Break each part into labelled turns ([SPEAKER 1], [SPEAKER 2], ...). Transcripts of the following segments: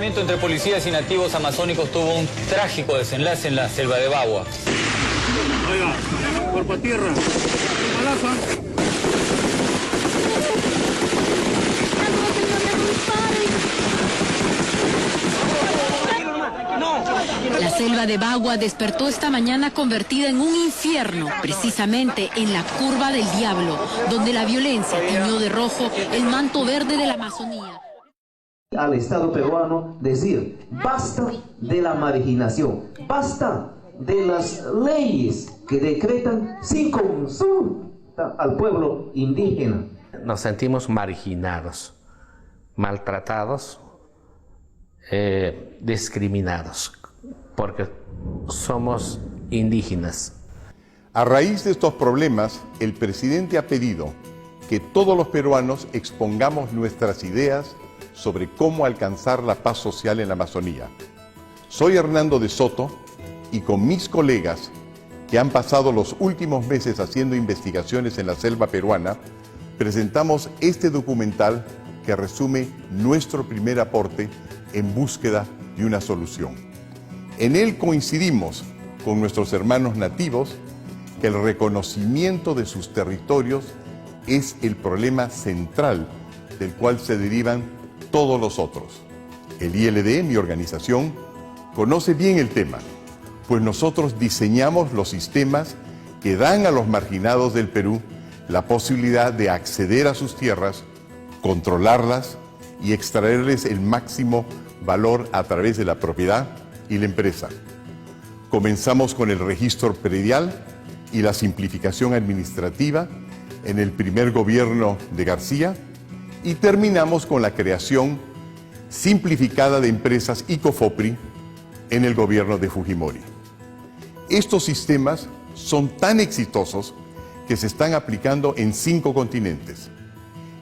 [SPEAKER 1] enfrentamiento entre policías y nativos amazónicos tuvo un trágico desenlace en la selva de Bagua.
[SPEAKER 2] Oiga, cuerpo a tierra. Balazo.
[SPEAKER 3] La selva de Bagua despertó esta mañana convertida en un infierno, precisamente en la curva del diablo, donde la violencia tiñó de rojo el manto verde de la Amazonía.
[SPEAKER 4] Al Estado peruano decir, basta de la marginación, basta de las leyes que decretan sin consulta al pueblo indígena.
[SPEAKER 5] Nos sentimos marginados, maltratados, discriminados, porque somos indígenas.
[SPEAKER 6] A raíz de estos problemas, el presidente ha pedido que todos los peruanos expongamos nuestras ideas sobre cómo alcanzar la paz social en la Amazonía. Soy Hernando de Soto y con mis colegas que han pasado los últimos meses haciendo investigaciones en la selva peruana, presentamos este documental que resume nuestro primer aporte en búsqueda de una solución. En él coincidimos con nuestros hermanos nativos que el reconocimiento de sus territorios es el problema central del cual se derivan todos los otros. El ILD, mi organización, conoce bien el tema, pues nosotros diseñamos los sistemas que dan a los marginados del Perú la posibilidad de acceder a sus tierras, controlarlas y extraerles el máximo valor a través de la propiedad y la empresa. Comenzamos con el registro predial y la simplificación administrativa en el primer gobierno de García y terminamos con la creación simplificada de empresas y COFOPRI en el gobierno de Fujimori. Estos sistemas son tan exitosos que se están aplicando en 5 continentes.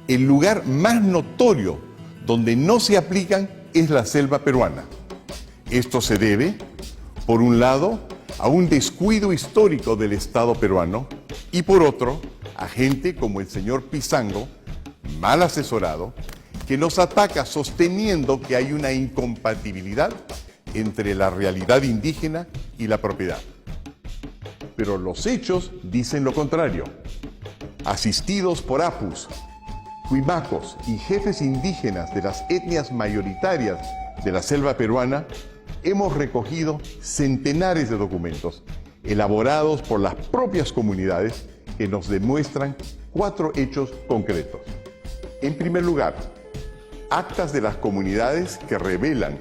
[SPEAKER 6] El lugar más notorio donde no se aplican es la selva peruana. Esto se debe, por un lado, a un descuido histórico del Estado peruano y por otro, a gente como el señor Pizango, mal asesorado, que nos ataca sosteniendo que hay una incompatibilidad entre la realidad indígena y la propiedad. Pero los hechos dicen lo contrario. Asistidos por apus, huimacos y jefes indígenas de las etnias mayoritarias de la selva peruana, hemos recogido centenares de documentos elaborados por las propias comunidades que nos demuestran 4 hechos concretos. En primer lugar, actas de las comunidades que revelan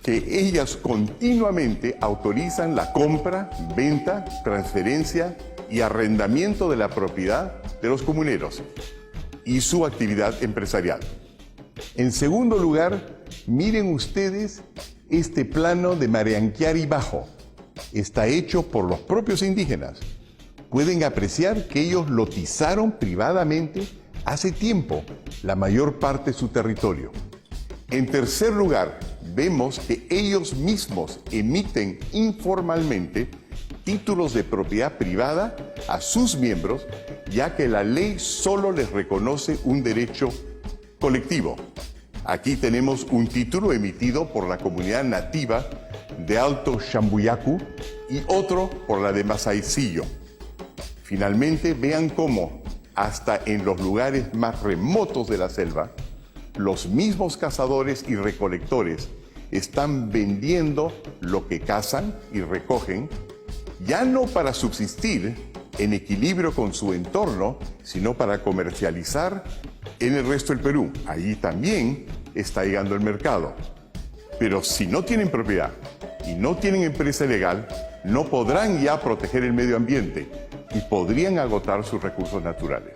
[SPEAKER 6] que ellas continuamente autorizan la compra, venta, transferencia y arrendamiento de la propiedad de los comuneros y su actividad empresarial. En segundo lugar, miren ustedes este plano de Marianquiari Bajo. Está hecho por los propios indígenas. Pueden apreciar que ellos lotizaron privadamente hace tiempo la mayor parte de su territorio. En tercer lugar, vemos que ellos mismos emiten informalmente títulos de propiedad privada a sus miembros, ya que la ley solo les reconoce un derecho colectivo. Aquí tenemos un título emitido por la comunidad nativa de Alto Shambuyacu y otro por la de Masaicillo. Finalmente, vean cómo, hasta en los lugares más remotos de la selva, los mismos cazadores y recolectores están vendiendo lo que cazan y recogen, ya no para subsistir en equilibrio con su entorno, sino para comercializar en el resto del Perú. Allí también está llegando el mercado. Pero si no tienen propiedad y no tienen empresa legal, no podrán ya proteger el medio ambiente y podrían agotar sus recursos naturales.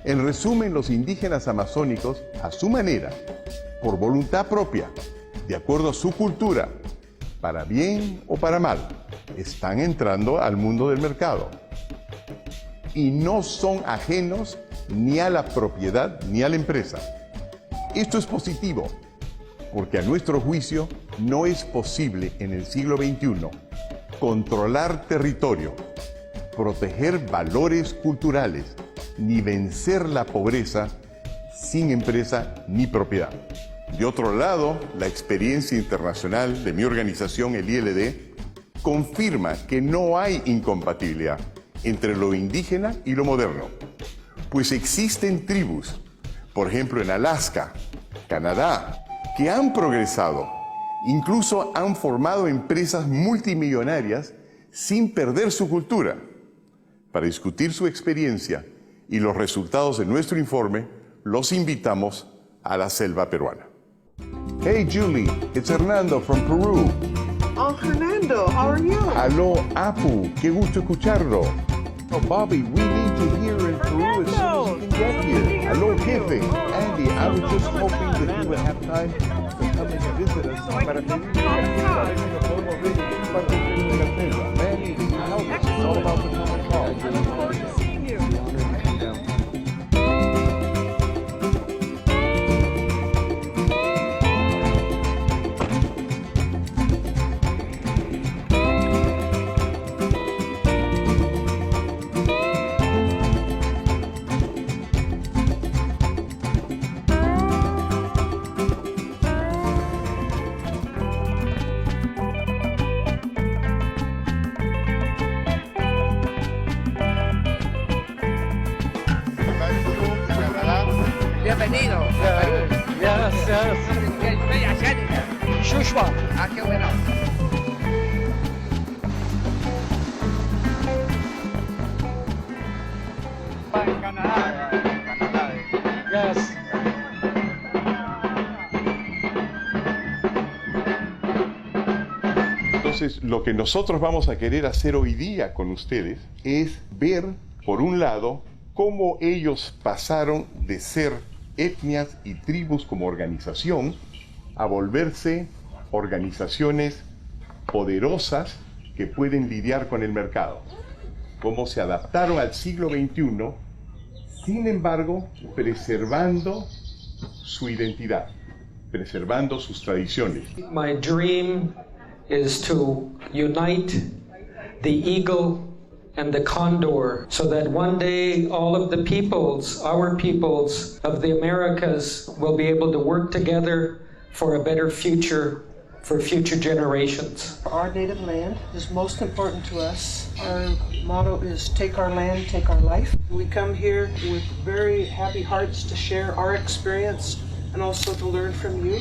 [SPEAKER 6] En resumen, los indígenas amazónicos, a su manera, por voluntad propia, de acuerdo a su cultura, para bien o para mal, están entrando al mundo del mercado. Y no son ajenos ni a la propiedad ni a la empresa. Esto es positivo, porque a nuestro juicio no es posible en el siglo XXI controlar territorio, proteger valores culturales, ni vencer la pobreza sin empresa ni propiedad. De otro lado, la experiencia internacional de mi organización, el ILD, confirma que no hay incompatibilidad entre lo indígena y lo moderno, pues existen tribus, por ejemplo en Alaska, Canadá, que han progresado, incluso han formado empresas multimillonarias sin perder su cultura. Para discutir su experiencia y los resultados de nuestro informe, los invitamos a la selva peruana. Hey Julie, it's Hernando from Peru.
[SPEAKER 7] Oh, Hernando, how are you?
[SPEAKER 6] Aló, Apu, qué gusto escucharlo. Oh, Bobby, we need you here in Peru as soon as you can get here. Aló, jefe. Andy, I was just hoping that you would have time to come and visit us para que podamos ver qué parte de la selva. Manny, help us. It's all about the common cause.
[SPEAKER 7] Bienvenido.
[SPEAKER 8] Gracias.
[SPEAKER 7] Bella Shénica.
[SPEAKER 8] Shushma.
[SPEAKER 7] Ah, qué bueno.
[SPEAKER 8] Yes.
[SPEAKER 6] Entonces, lo que nosotros vamos a querer hacer hoy día con ustedes es ver, por un lado, cómo ellos pasaron de ser etnias y tribus como organización a volverse organizaciones poderosas que pueden lidiar con el mercado. Cómo se adaptaron al siglo XXI, sin embargo, preservando su identidad, preservando sus tradiciones.
[SPEAKER 8] My dream is to unite the eagle and the condor, so that one day all of the peoples, our peoples of the Americas, will be able to work together for a better future for future generations.
[SPEAKER 7] Our native land is most important to us. Our motto is take our land, take our life. We come here with very happy hearts to share our experience and also to learn from you.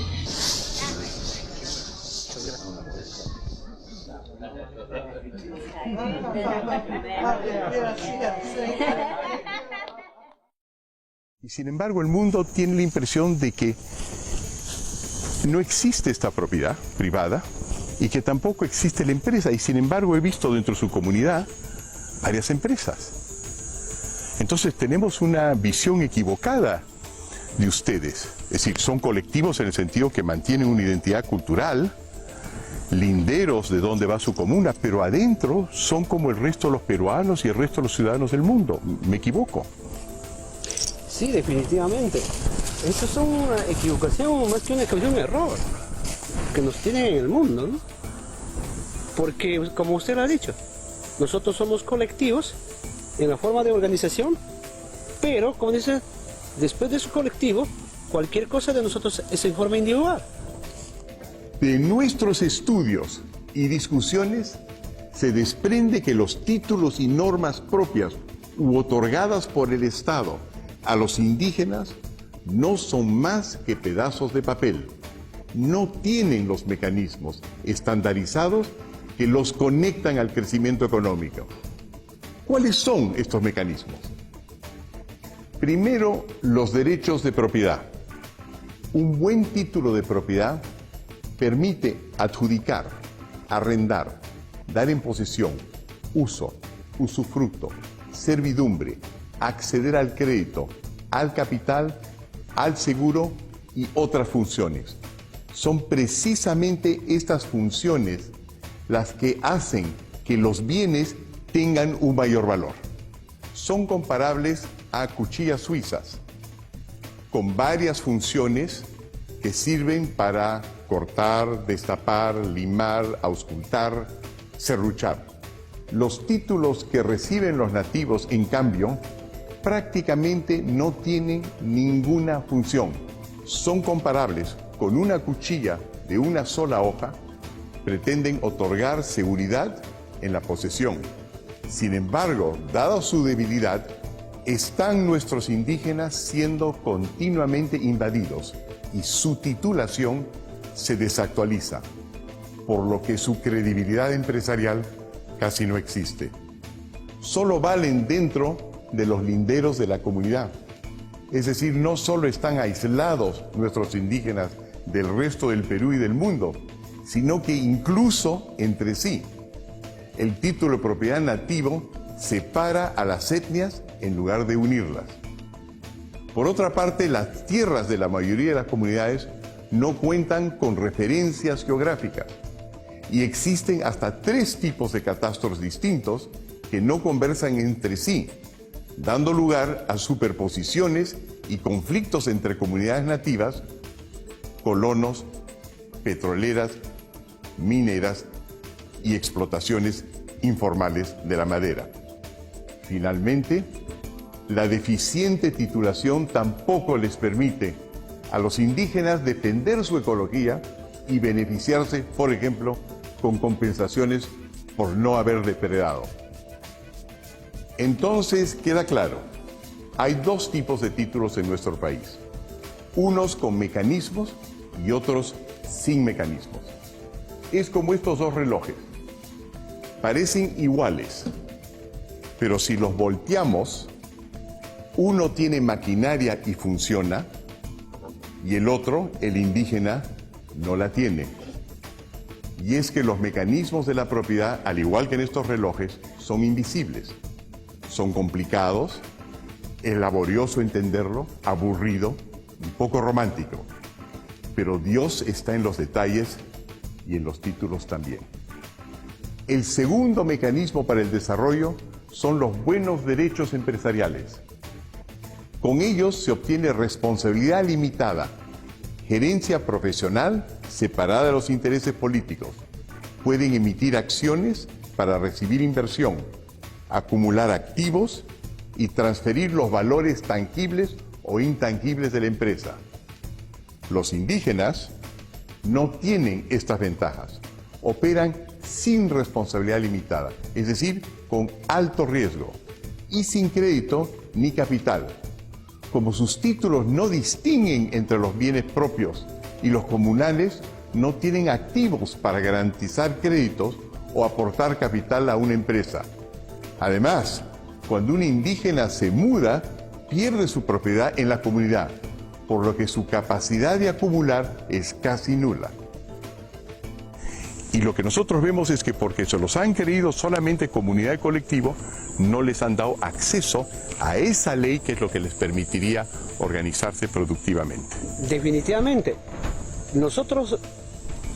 [SPEAKER 6] Y sin embargo, el mundo tiene la impresión de que no existe esta propiedad privada y que tampoco existe la empresa. Y sin embargo, he visto dentro de su comunidad varias empresas. Entonces, tenemos una visión equivocada de ustedes. Es decir, son colectivos en el sentido que mantienen una identidad cultural, linderos de dónde va su comuna, pero adentro son como el resto de los peruanos y el resto de los ciudadanos del mundo. ¿Me equivoco?
[SPEAKER 9] Sí, definitivamente. Esto es una equivocación, más que una equivocación, un error que nos tienen en el mundo, ¿no? Porque, como usted lo ha dicho, nosotros somos colectivos en la forma de organización, pero, como dice, después de su colectivo, cualquier cosa de nosotros es en forma individual.
[SPEAKER 6] De nuestros estudios y discusiones se desprende que los títulos y normas propias u otorgadas por el Estado a los indígenas no son más que pedazos de papel. No tienen los mecanismos estandarizados que los conectan al crecimiento económico. ¿Cuáles son estos mecanismos? Primero, los derechos de propiedad. Un buen título de propiedad permite adjudicar, arrendar, dar en posesión, uso, usufructo, servidumbre, acceder al crédito, al capital, al seguro y otras funciones. Son precisamente estas funciones las que hacen que los bienes tengan un mayor valor. Son comparables a cuchillas suizas, con varias funciones que sirven para cortar, destapar, limar, auscultar, serruchar. Los títulos que reciben los nativos, en cambio, prácticamente no tienen ninguna función. Son comparables con una cuchilla de una sola hoja, pretenden otorgar seguridad en la posesión. Sin embargo, dada su debilidad, están nuestros indígenas siendo continuamente invadidos y su titulación se desactualiza, por lo que su credibilidad empresarial casi no existe. Solo valen dentro de los linderos de la comunidad. Es decir, no solo están aislados nuestros indígenas del resto del Perú y del mundo, sino que incluso entre sí. El título de propiedad nativo separa a las etnias en lugar de unirlas. Por otra parte, las tierras de la mayoría de las comunidades no cuentan con referencias geográficas y existen hasta 3 tipos de catastros distintos que no conversan entre sí, dando lugar a superposiciones y conflictos entre comunidades nativas, colonos, petroleras, mineras y explotaciones informales de la madera. Finalmente, la deficiente titulación tampoco les permite a los indígenas defender su ecología y beneficiarse, por ejemplo, con compensaciones por no haber depredado. Entonces, queda claro, hay 2 tipos de títulos en nuestro país, unos con mecanismos y otros sin mecanismos. Es como estos 2 relojes, parecen iguales, pero si los volteamos, uno tiene maquinaria y funciona, y el otro, el indígena, no la tiene. Y es que los mecanismos de la propiedad, al igual que en estos relojes, son invisibles. Son complicados, es laborioso entenderlo, aburrido y poco romántico. Pero Dios está en los detalles y en los títulos también. El segundo mecanismo para el desarrollo son los buenos derechos empresariales. Con ellos se obtiene responsabilidad limitada, gerencia profesional separada de los intereses políticos. Pueden emitir acciones para recibir inversión, acumular activos y transferir los valores tangibles o intangibles de la empresa. Los indígenas no tienen estas ventajas. Operan sin responsabilidad limitada, es decir, con alto riesgo y sin crédito ni capital. Como sus títulos no distinguen entre los bienes propios y los comunales, no tienen activos para garantizar créditos o aportar capital a una empresa. Además, cuando un indígena se muda, pierde su propiedad en la comunidad, por lo que su capacidad de acumular es casi nula. Y lo que nosotros vemos es que porque se los han creído solamente comunidad y colectivo, no les han dado acceso a esa ley que es lo que les permitiría organizarse productivamente.
[SPEAKER 9] Definitivamente, nosotros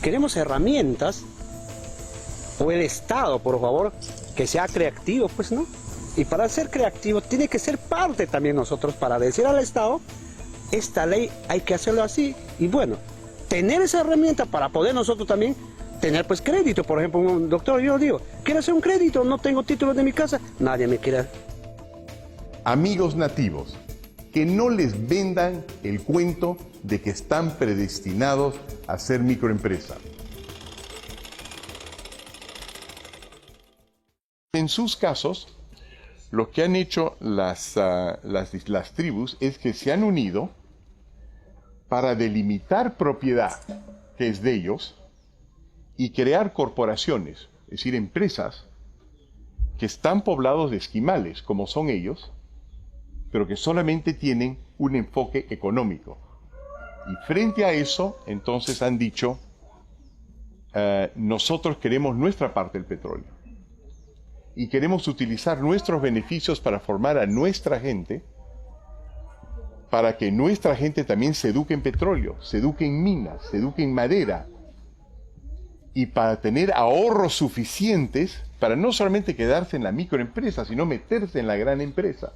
[SPEAKER 9] queremos herramientas, o el Estado, por favor, que sea creativo, pues, ¿no? Y para ser creativo tiene que ser parte también nosotros para decir al Estado, esta ley hay que hacerlo así. Y bueno, tener esa herramienta para poder nosotros también tener pues crédito. Por ejemplo, un doctor, yo digo, quiero hacer un crédito, no tengo título de mi casa, nadie me quiere.
[SPEAKER 6] Amigos nativos, que no les vendan el cuento de que están predestinados a ser microempresa. En sus casos, lo que han hecho las tribus es que se han unido para delimitar propiedad que es de ellos y crear corporaciones, es decir, empresas que están poblados de esquimales, como son ellos, pero que solamente tienen un enfoque económico. Y frente a eso, entonces han dicho, nosotros queremos nuestra parte del petróleo. Y queremos utilizar nuestros beneficios para formar a nuestra gente, para que nuestra gente también se eduque en petróleo, se eduque en minas, se eduque en madera, y para tener ahorros suficientes para no solamente quedarse en la microempresa, sino meterse en la gran empresa.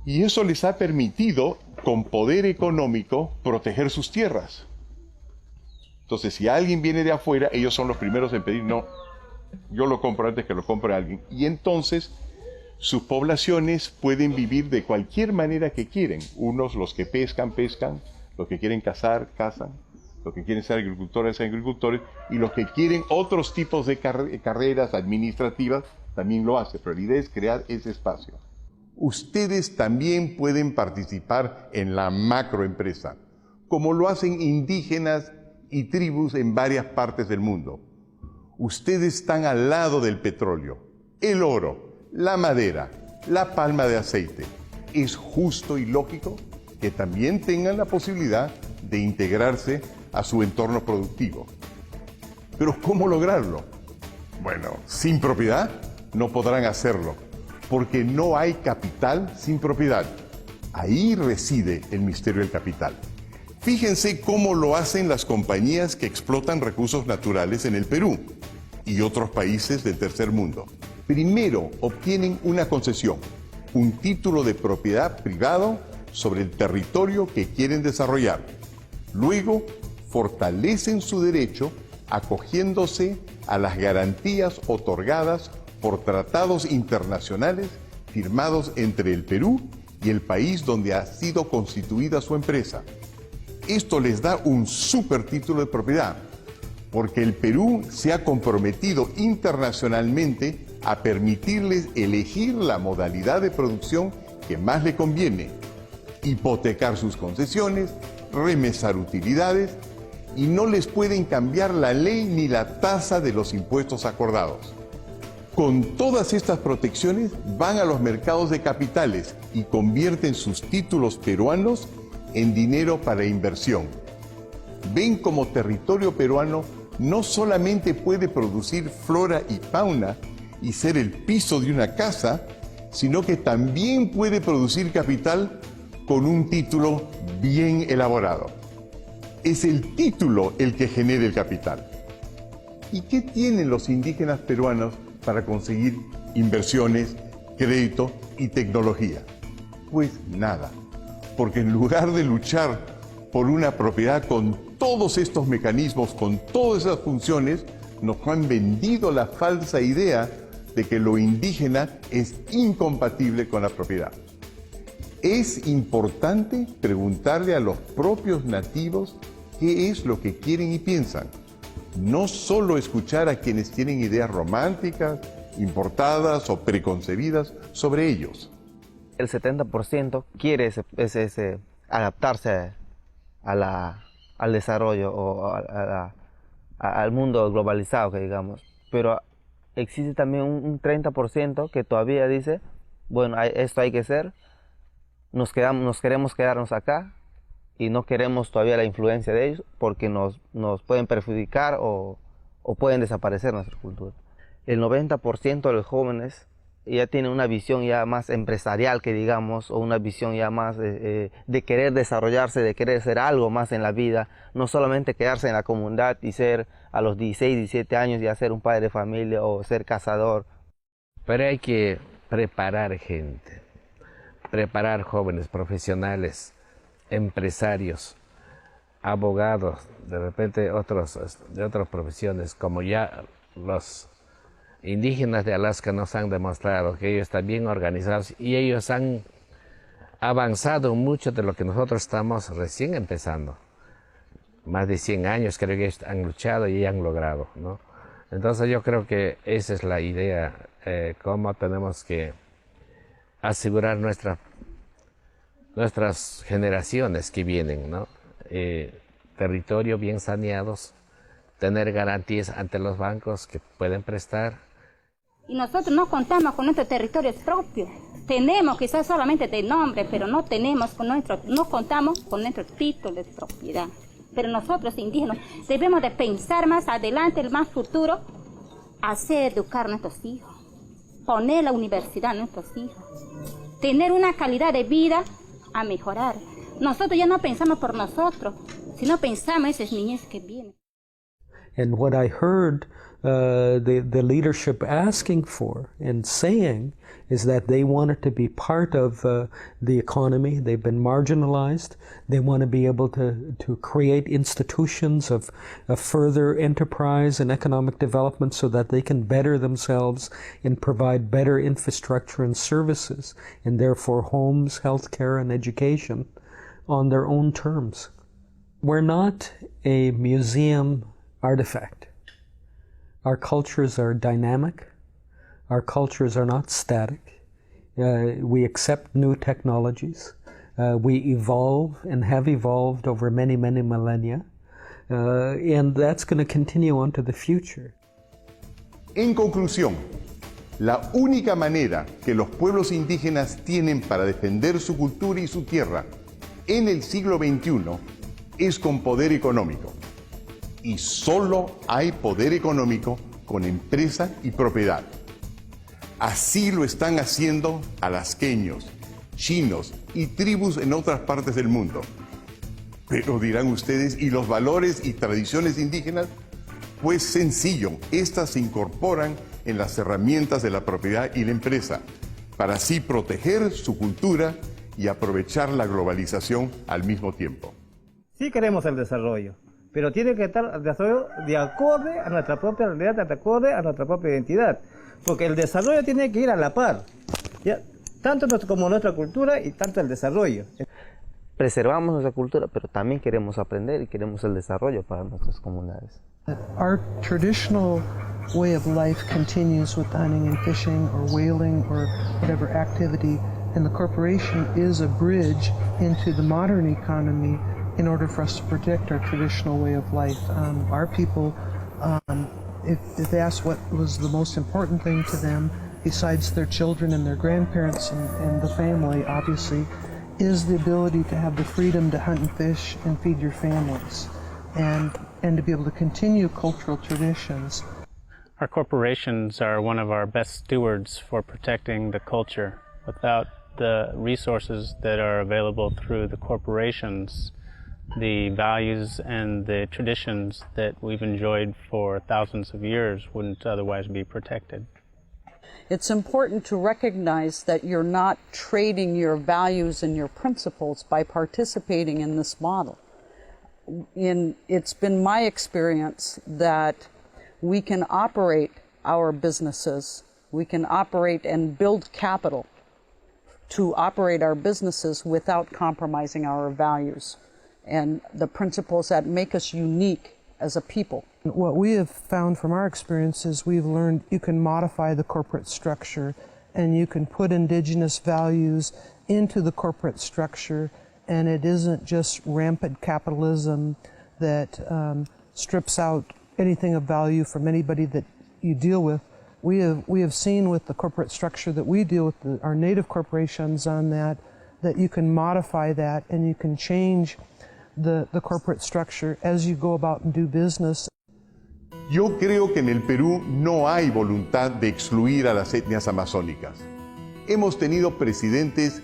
[SPEAKER 6] Y eso les ha permitido, con poder económico, proteger sus tierras. Entonces, si alguien viene de afuera, ellos son los primeros en pedir, no, yo lo compro antes que lo compre alguien. Y entonces, sus poblaciones pueden vivir de cualquier manera que quieren. Unos, los que pescan, pescan, los que quieren cazar, cazan, los que quieren ser agricultores, y los que quieren otros tipos de carreras administrativas también lo hacen, pero la idea es crear ese espacio. Ustedes también pueden participar en la macroempresa, como lo hacen indígenas y tribus en varias partes del mundo. Ustedes están al lado del petróleo, el oro, la madera, la palma de aceite. Es justo y lógico que también tengan la posibilidad de integrarse a su entorno productivo. Pero ¿cómo lograrlo? Bueno, sin propiedad no podrán hacerlo, porque no hay capital sin propiedad. Ahí reside el misterio del capital. Fíjense cómo lo hacen las compañías que explotan recursos naturales en el Perú y otros países del tercer mundo. Primero obtienen una concesión, un título de propiedad privado sobre el territorio que quieren desarrollar. Luego fortalecen su derecho acogiéndose a las garantías otorgadas por tratados internacionales firmados entre el Perú y el país donde ha sido constituida su empresa. Esto les da un supertítulo de propiedad, porque el Perú se ha comprometido internacionalmente a permitirles elegir la modalidad de producción que más le conviene, hipotecar sus concesiones, remesar utilidades, y no les pueden cambiar la ley ni la tasa de los impuestos acordados. Con todas estas protecciones van a los mercados de capitales y convierten sus títulos peruanos en dinero para inversión. Ven como territorio peruano no solamente puede producir flora y fauna y ser el piso de una casa, sino que también puede producir capital con un título bien elaborado. Es el título el que genera el capital. ¿Y qué tienen los indígenas peruanos para conseguir inversiones, crédito y tecnología? Pues nada, porque en lugar de luchar por una propiedad con todos estos mecanismos, con todas esas funciones, nos han vendido la falsa idea de que lo indígena es incompatible con la propiedad. Es importante preguntarle a los propios nativos qué es lo que quieren y piensan. No solo escuchar a quienes tienen ideas románticas, importadas o preconcebidas sobre ellos.
[SPEAKER 10] El 70% quiere adaptarse al desarrollo o al mundo globalizado, que digamos. Pero existe también un 30% que todavía dice, bueno, esto hay que ser, nos queremos quedarnos acá y no queremos todavía la influencia de ellos porque nos pueden perjudicar o pueden desaparecer nuestra cultura. El 90% de los jóvenes ya tienen una visión ya más empresarial, que digamos, o una visión ya más de querer desarrollarse, de querer ser algo más en la vida, no solamente quedarse en la comunidad y ser a los 16, 17 años ya ser un padre de familia o ser cazador.
[SPEAKER 5] Pero hay que preparar gente, preparar jóvenes profesionales, empresarios, abogados, de repente de otras profesiones, como ya los indígenas de Alaska nos han demostrado que ellos están bien organizados y ellos han avanzado mucho de lo que nosotros estamos recién empezando. Más de 100 años creo que ellos han luchado y han logrado, ¿no? Entonces yo creo que esa es la idea, cómo tenemos que asegurar nuestras generaciones que vienen, ¿no? Territorio bien saneados, tener garantías ante los bancos que pueden prestar.
[SPEAKER 11] Y nosotros no contamos con nuestro territorio propio. Tenemos quizás solamente de nombre, pero no contamos con nuestro título de propiedad. Pero nosotros indígenas debemos de pensar más adelante, el más futuro, hacer educar a nuestros hijos, poner la universidad a nuestros hijos, tener una calidad de vida a mejorar. Nosotros ya no pensamos por nosotros, sino pensamos en esas niñez que vienen.
[SPEAKER 12] And what I heard the leadership asking for and saying is that they wanted to be part of the economy. They've been marginalized. They want to be able to create institutions of further enterprise and economic development so that they can better themselves and provide better infrastructure and services, and therefore homes, healthcare, and education on their own terms. We're not a museum artifact. Our cultures are dynamic. Our cultures are not static. We accept new technologies. We evolve and have evolved over many, many millennia. And that's going to continue on to the future.
[SPEAKER 6] En conclusión, la única manera que los pueblos indígenas tienen para defender su cultura y su tierra en el siglo XXI es con poder económico. Y solo hay poder económico con empresa y propiedad. Así lo están haciendo alasqueños, chinos y tribus en otras partes del mundo. Pero dirán ustedes, ¿y los valores y tradiciones indígenas? Pues sencillo, estas se incorporan en las herramientas de la propiedad y la empresa, para así proteger su cultura y aprovechar la globalización al mismo tiempo.
[SPEAKER 13] Sí queremos el desarrollo, pero tiene que estar el desarrollo de acorde a nuestra propia realidad, de acorde a nuestra propia identidad, porque el desarrollo tiene que ir a la par, ¿ya? Tanto como nuestra cultura y tanto el desarrollo.
[SPEAKER 10] Preservamos nuestra cultura, pero también queremos aprender y queremos el desarrollo para nuestras comunidades.
[SPEAKER 7] Our traditional way of life continues with hunting and fishing or whaling or whatever activity, and the corporation is a bridge into the modern economy in order for us to protect our traditional way of life. Our people, if they asked what was the most important thing to them, besides their children and their grandparents and the family, obviously, is the ability to have the freedom to hunt and fish and feed your families, and to be able to continue cultural traditions.
[SPEAKER 14] Our corporations are one of our best stewards for protecting the culture. Without the resources that are available through the corporations, the values and the traditions that we've enjoyed for thousands of years wouldn't otherwise be protected.
[SPEAKER 15] It's important to recognize that you're not trading your values and your principles by participating in this model. It's been my experience that we can operate our businesses, we can operate and build capital to operate our businesses without compromising our values and the principles that make us unique as a people.
[SPEAKER 7] What we have found from our experience is we've learned you can modify the corporate structure and you can put indigenous values into the corporate structure, and it isn't just rampant capitalism that strips out anything of value from anybody that you deal with. We have seen with the corporate structure that we deal with, our native corporations on that you can modify that and you can change the corporate structure as you go about and do business.
[SPEAKER 6] Yo creo que en el Perú no hay voluntad de excluir a las etnias amazónicas. Hemos tenido presidentes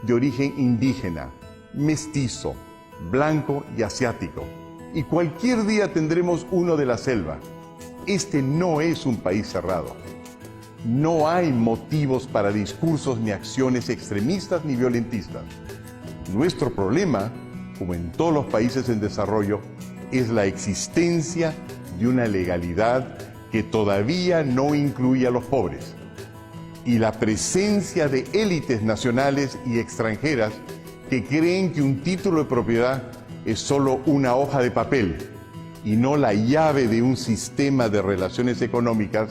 [SPEAKER 6] de origen indígena, mestizo, blanco y asiático. Y cualquier día tendremos uno de la selva. Este no es un país cerrado. No hay motivos para discursos ni acciones extremistas ni violentistas. Nuestro problema, como en todos los países en desarrollo, es la existencia de una legalidad que todavía no incluye a los pobres y la presencia de élites nacionales y extranjeras que creen que un título de propiedad es solo una hoja de papel y no la llave de un sistema de relaciones económicas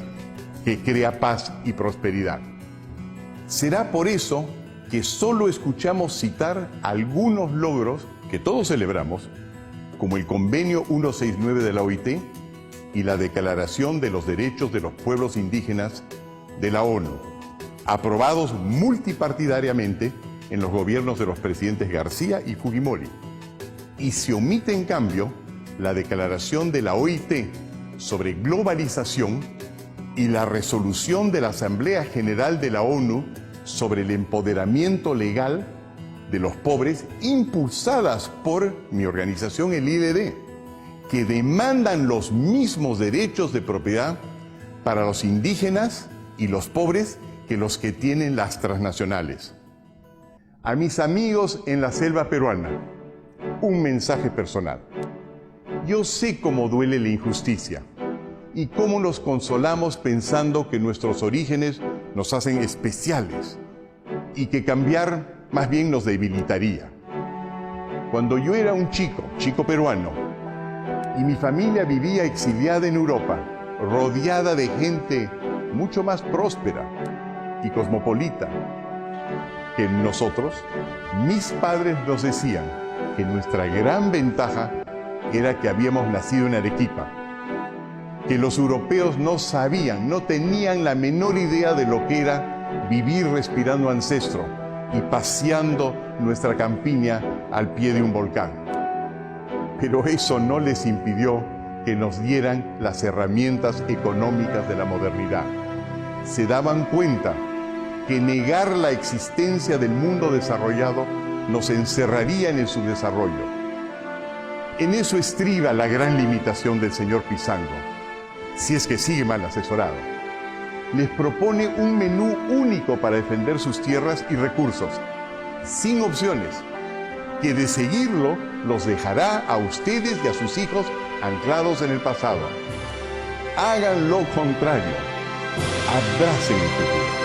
[SPEAKER 6] que crea paz y prosperidad. Será por eso que solo escuchamos citar algunos logros que todos celebramos, como el Convenio 169 de la OIT y la Declaración de los Derechos de los Pueblos Indígenas de la ONU, aprobados multipartidariamente en los gobiernos de los presidentes García y Fujimori. Y se omite, en cambio, la Declaración de la OIT sobre globalización y la resolución de la Asamblea General de la ONU sobre el empoderamiento legal de los pobres, impulsadas por mi organización, el IDD, que demandan los mismos derechos de propiedad para los indígenas y los pobres que los que tienen las transnacionales. A mis amigos en la selva peruana, un mensaje personal. Yo sé cómo duele la injusticia y cómo nos consolamos pensando que nuestros orígenes nos hacen especiales y que cambiar más bien nos debilitaría. Cuando yo era un chico peruano, y mi familia vivía exiliada en Europa, rodeada de gente mucho más próspera y cosmopolita que nosotros, mis padres nos decían que nuestra gran ventaja era que habíamos nacido en Arequipa, que los europeos no sabían, no tenían la menor idea de lo que era vivir respirando ancestro y paseando nuestra campiña al pie de un volcán. Pero eso no les impidió que nos dieran las herramientas económicas de la modernidad. Se daban cuenta que negar la existencia del mundo desarrollado nos encerraría en el subdesarrollo. En eso estriba la gran limitación del señor Pizango, si es que sigue mal asesorado. Les propone un menú único para defender sus tierras y recursos, sin opciones, que de seguirlo los dejará a ustedes y a sus hijos anclados en el pasado. Hagan lo contrario, abracen el futuro.